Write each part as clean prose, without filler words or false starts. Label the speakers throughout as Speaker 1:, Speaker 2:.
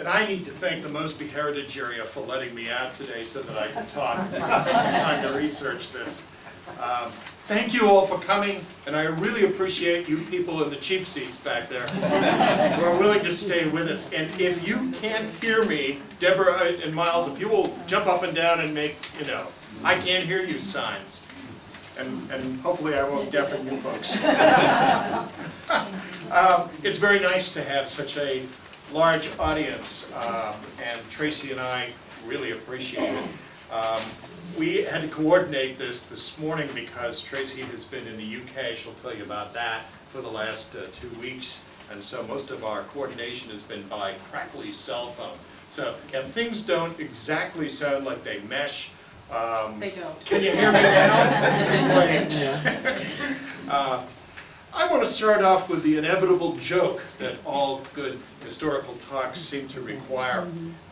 Speaker 1: And I need to thank the Mosby Heritage Area for letting me out today so that I can talk. I had some time to research this. Thank you all for coming, and I really appreciate you people in the cheap seats back there who are willing to stay with us. And if you can't hear me, Deborah and Miles, if you will jump up and down and make, I can't hear you signs. And hopefully I won't deafen you folks. It's very nice to have such a large audience, and Tracy and I really appreciate it. We had to coordinate this morning because Tracy has been in the UK, she'll tell you about that, for the last 2 weeks. And so most of our coordination has been by crackly cell phone. So if things don't exactly sound like they mesh,
Speaker 2: they don't.
Speaker 1: Can you hear me now? I want to start off with the inevitable joke that all good historical talks seem to require.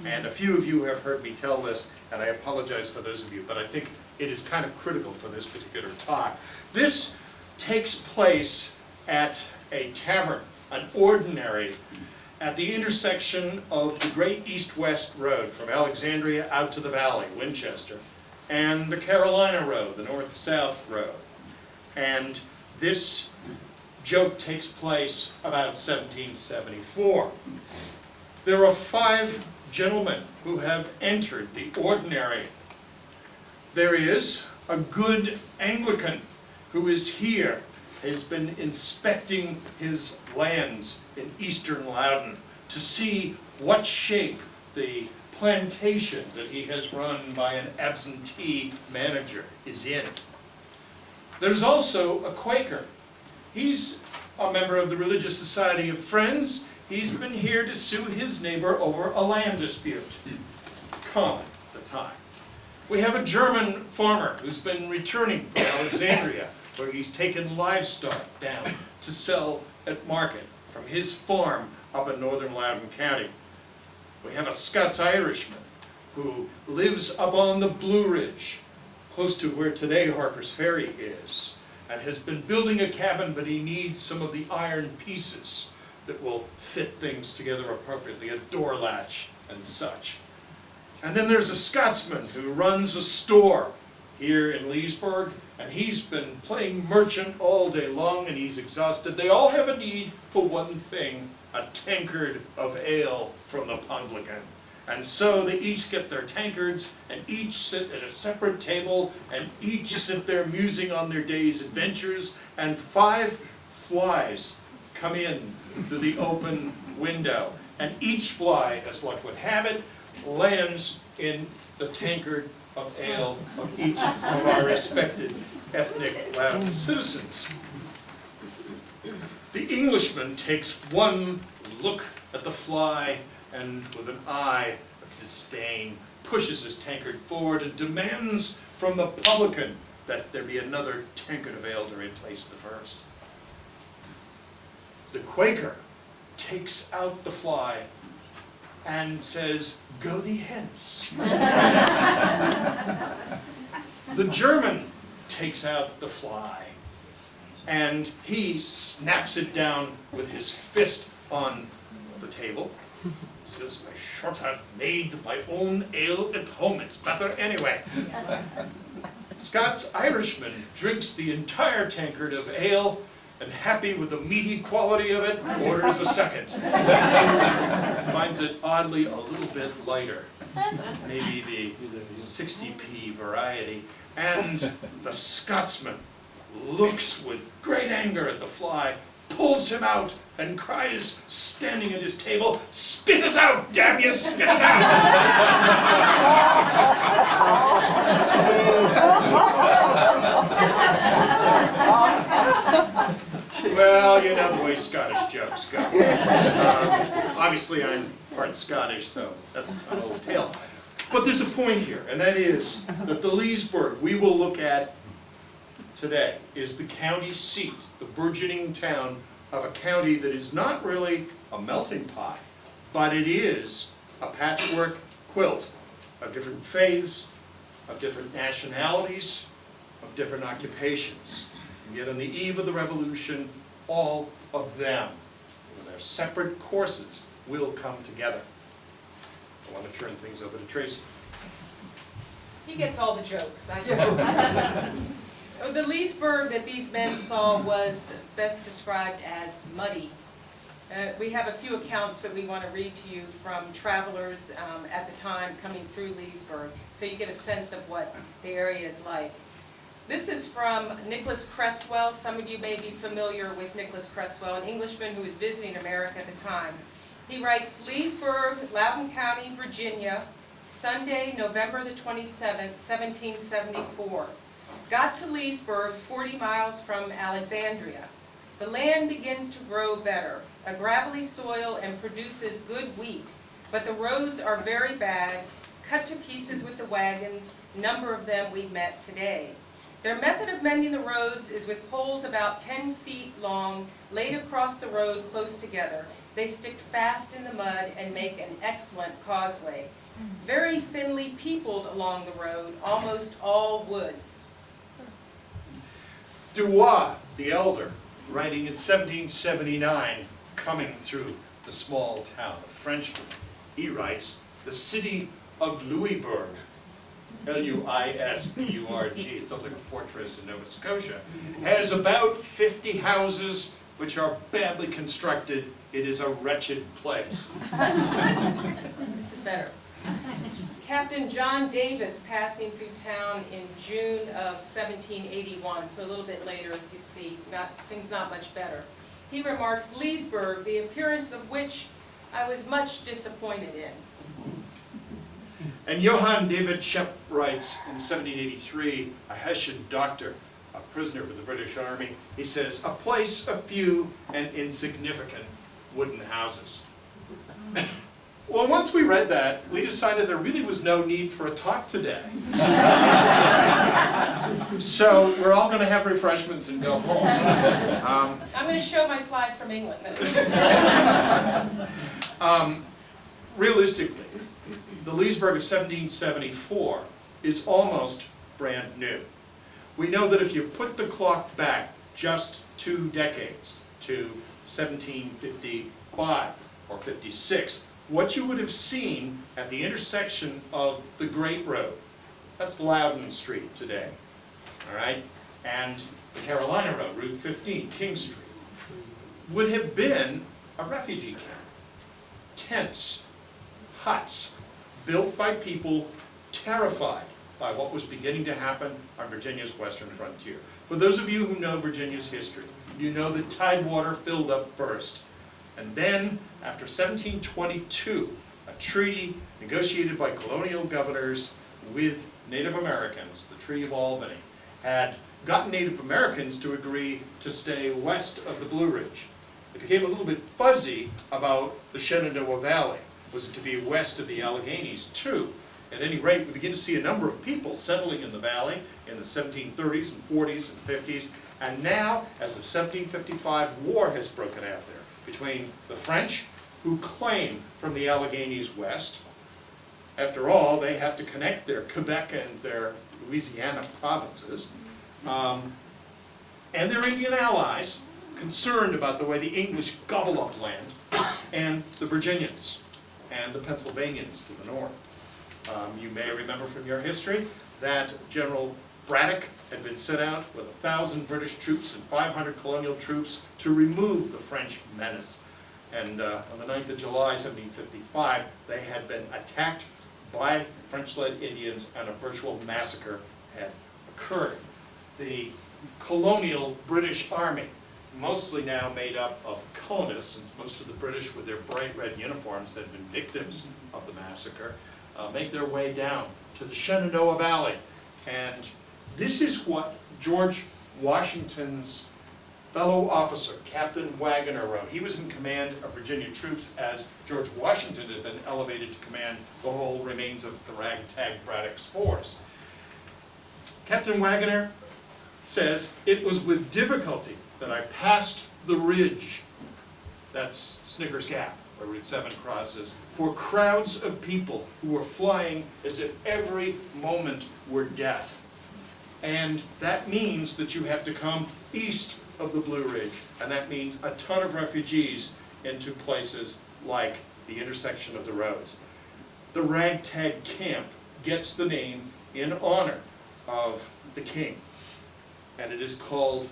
Speaker 1: And a few of you have heard me tell this, and I apologize for those of you, but I think it is kind of critical for this particular talk. This takes place at a tavern, an ordinary, at the intersection of the Great East-West Road from Alexandria out to the valley, Winchester, and the Carolina Road, the North-South Road. And this joke takes place about 1774. There are 5 gentlemen who have entered the ordinary. There is a good Anglican who is here, has been inspecting his lands in eastern Loudon to see what shape the plantation that he has run by an absentee manager is in. There's also a Quaker. He's a member of the Religious Society of Friends. He's been here to sue his neighbor over a land dispute. Common at the time. We have a German farmer who's been returning from Alexandria, where he's taken livestock down to sell at market from his farm up in northern Loudoun County. We have a Scots-Irishman who lives up on the Blue Ridge, close to where today Harper's Ferry is, and has been building a cabin, but he needs some of the iron pieces that will fit things together appropriately, a door latch and such. And then there's a Scotsman who runs a store here in Leesburg, and he's been playing merchant all day long, and he's exhausted. They all have a need for one thing, a tankard of ale from the publican. And so they each get their tankards, and each sit at a separate table, and each sit there musing on their day's adventures, and 5 flies come in through the open window. And each fly, as luck would have it, lands in the tankard of ale of each of our respected ethnic Loudon citizens. The Englishman takes one look at the fly and with an eye of disdain pushes his tankard forward and demands from the publican that there be another tankard of ale to replace the first. The Quaker takes out the fly and says, "Go thee hence." The German takes out the fly and he snaps it down with his fist on the table. It says, "I should have made my own ale at home, it's better anyway." Scots-Irishman drinks the entire tankard of ale and, happy with the meaty quality of it, orders a second. Finds it oddly a little bit lighter, maybe the 60p variety. And the Scotsman looks with great anger at the fly, pulls him out, and cries, standing at his table, "Spit it out, damn you, spit it out!" Well, you know the way Scottish jokes go. Obviously, I'm part Scottish, so that's an old tale. But there's a point here, and that is that the Leesburg we will look at today is the county seat, the burgeoning town of a county that is not really a melting pot, but it is a patchwork quilt of different faiths, of different nationalities, of different occupations. And yet on the eve of the Revolution, all of them, with their separate courses, will come together. I want to turn things over to Tracy.
Speaker 2: He gets all the jokes. The Leesburg that these men saw was best described as muddy. We have a few accounts that we want to read to you from travelers at the time coming through Leesburg, so you get a sense of what the area is like. This is from Nicholas Cresswell. Some of you may be familiar with Nicholas Cresswell, an Englishman who was visiting America at the time. He writes, Leesburg, Loudoun County, Virginia, Sunday, November the 27th, 1774. Got to Leesburg, 40 miles from Alexandria. The land begins to grow better, a gravelly soil, and produces good wheat, but the roads are very bad, cut to pieces with the wagons, number of them we met today. Their method of mending the roads is with poles about 10 feet long, laid across the road close together. They stick fast in the mud and make an excellent causeway. Very thinly peopled along the road, almost all woods.
Speaker 1: Dubois, the elder, writing in 1779, coming through the small town of Frenchman, he writes, the city of Louisburg, L-U-I-S-B-U-R-G, it sounds like a fortress in Nova Scotia, has about 50 houses which are badly constructed. It is a wretched place.
Speaker 2: This is better. Captain John Davis passing through town in June of 1781, so a little bit later you can see things not much better. He remarks, Leesburg, the appearance of which I was much disappointed in.
Speaker 1: And Johann David Schepp writes in 1783, a Hessian doctor, a prisoner with the British Army, he says, a place of few and insignificant wooden houses. Well, once we read that, we decided there really was no need for a talk today. So we're all going to have refreshments and go home.
Speaker 2: I'm going to show my slides from England.
Speaker 1: Realistically, the Leesburg of 1774 is almost brand new. We know that if you put the clock back just 2 decades to 1755 or 56, what you would have seen at the intersection of the Great Road, that's Loudoun Street today, all right, and the Carolina Road, Route 15, King Street, would have been a refugee camp. Tents, huts, built by people terrified by what was beginning to happen on Virginia's western frontier. For those of you who know Virginia's history, you know that tidewater filled up first. And then, after 1722, a treaty negotiated by colonial governors with Native Americans, the Treaty of Albany, had gotten Native Americans to agree to stay west of the Blue Ridge. It became a little bit fuzzy about the Shenandoah Valley. Was it to be west of the Alleghenies, too? At any rate, we begin to see a number of people settling in the valley in the 1730s and 40s and 50s. And now, as of 1755, war has broken out there between the French, who claim from the Alleghenies west. After all, they have to connect their Quebec and their Louisiana provinces. And their Indian allies, concerned about the way the English gobble up land, and the Virginians and the Pennsylvanians to the north. You may remember from your history that General Braddock had been sent out with 1,000 British troops and 500 colonial troops to remove the French menace. And on the 9th of July, 1755, they had been attacked by French-led Indians and a virtual massacre had occurred. The colonial British army, mostly now made up of colonists, since most of the British with their bright red uniforms had been victims of the massacre, make their way down to the Shenandoah Valley. And this is what George Washington's fellow officer, Captain Wagoner, wrote. He was in command of Virginia troops as George Washington had been elevated to command the whole remains of the ragtag Braddock's force. Captain Wagoner says, "It was with difficulty that I passed the ridge," that's Snicker's Gap, where Route 7 crosses, "for crowds of people who were flying as if every moment were death." And that means that you have to come east of the Blue Ridge, and that means a ton of refugees into places like the intersection of the roads. the ragtag camp gets the name in honor of the king. And it is called,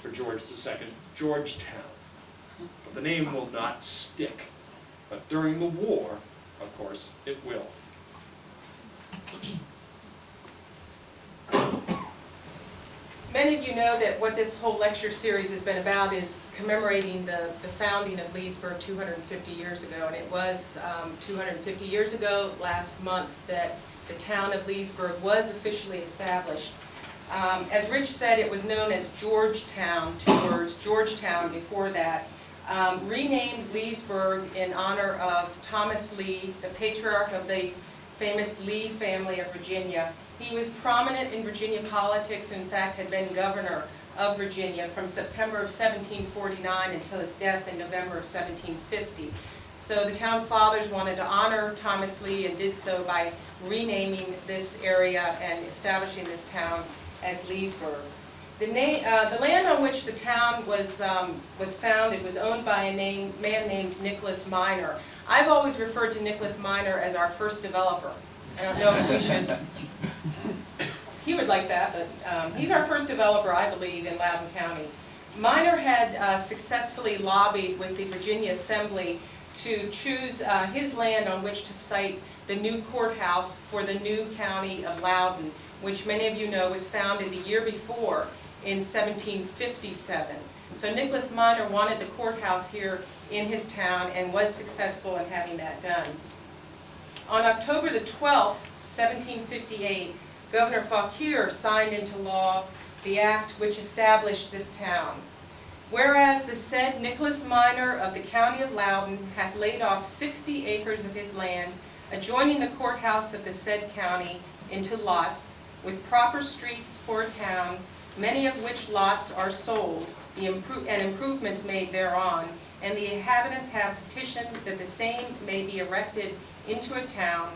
Speaker 1: for George II, Georgetown. But the name will not stick. But during the war, of course, it will.
Speaker 2: Many of you know that what this whole lecture series has been about is commemorating the founding of Leesburg 250 years ago. And it was 250 years ago, last month, that the town of Leesburg was officially established. As Rich said, it was known as Georgetown, 2 words, Georgetown before that. Renamed Leesburg in honor of Thomas Lee, the patriarch of the famous Lee family of Virginia. He was prominent in Virginia politics, in fact had been governor of Virginia from September of 1749 until his death in November of 1750. So the town fathers wanted to honor Thomas Lee and did so by renaming this area and establishing this town as Leesburg. The land on which the town was founded was owned by a man named Nicholas Minor. I've always referred to Nicholas Minor as our first developer. I don't know if we should. He would like that, but he's our first developer, I believe, in Loudoun County. Minor had successfully lobbied with the Virginia Assembly to choose his land on which to site the new courthouse for the new county of Loudoun, which many of you know was founded the year before in 1757. So Nicholas Minor wanted the courthouse here in his town and was successful in having that done. On October the 12th, 1758, Governor Fauquier signed into law the act which established this town. Whereas the said Nicholas Minor of the county of Loudoun hath laid off 60 acres of his land adjoining the courthouse of the said county into lots, with proper streets for a town, many of which lots are sold, and improvements made thereon, and the inhabitants have petitioned that the same may be erected into a town.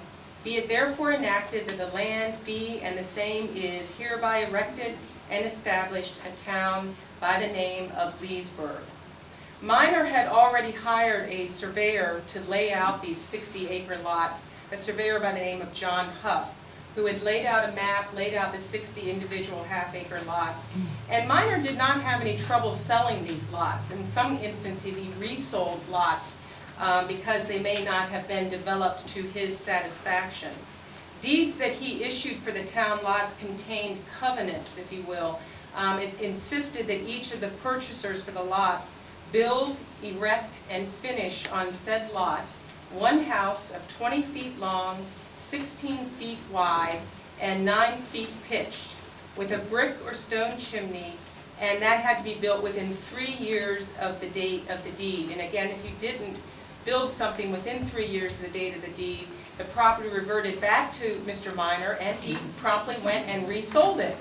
Speaker 2: Be it therefore enacted that the land be and the same is hereby erected and established a town by the name of Leesburg. Minor had already hired a surveyor to lay out these 60-acre lots, a surveyor by the name of John Huff, who had laid out a map, laid out the 60 individual half-acre lots. And Minor did not have any trouble selling these lots. In some instances, he resold lots because they may not have been developed to his satisfaction. Deeds that he issued for the town lots contained covenants, if you will. It insisted that each of the purchasers for the lots build, erect, and finish on said lot one house of 20 feet long, 16 feet wide, and 9 feet pitched, with a brick or stone chimney, and that had to be built within 3 years of the date of the deed. And again, if you didn't build something within 3 years of the date of the deed, the property reverted back to Mr. Minor, and he promptly went and resold it.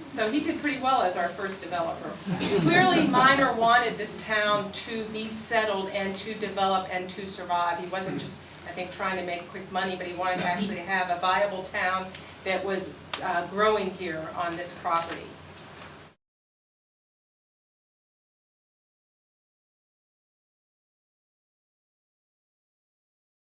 Speaker 2: So he did pretty well as our first developer. Clearly, Minor wanted this town to be settled and to develop and to survive. He wasn't just, I think, trying to make quick money, but he wanted to actually have a viable town that was growing here on this property.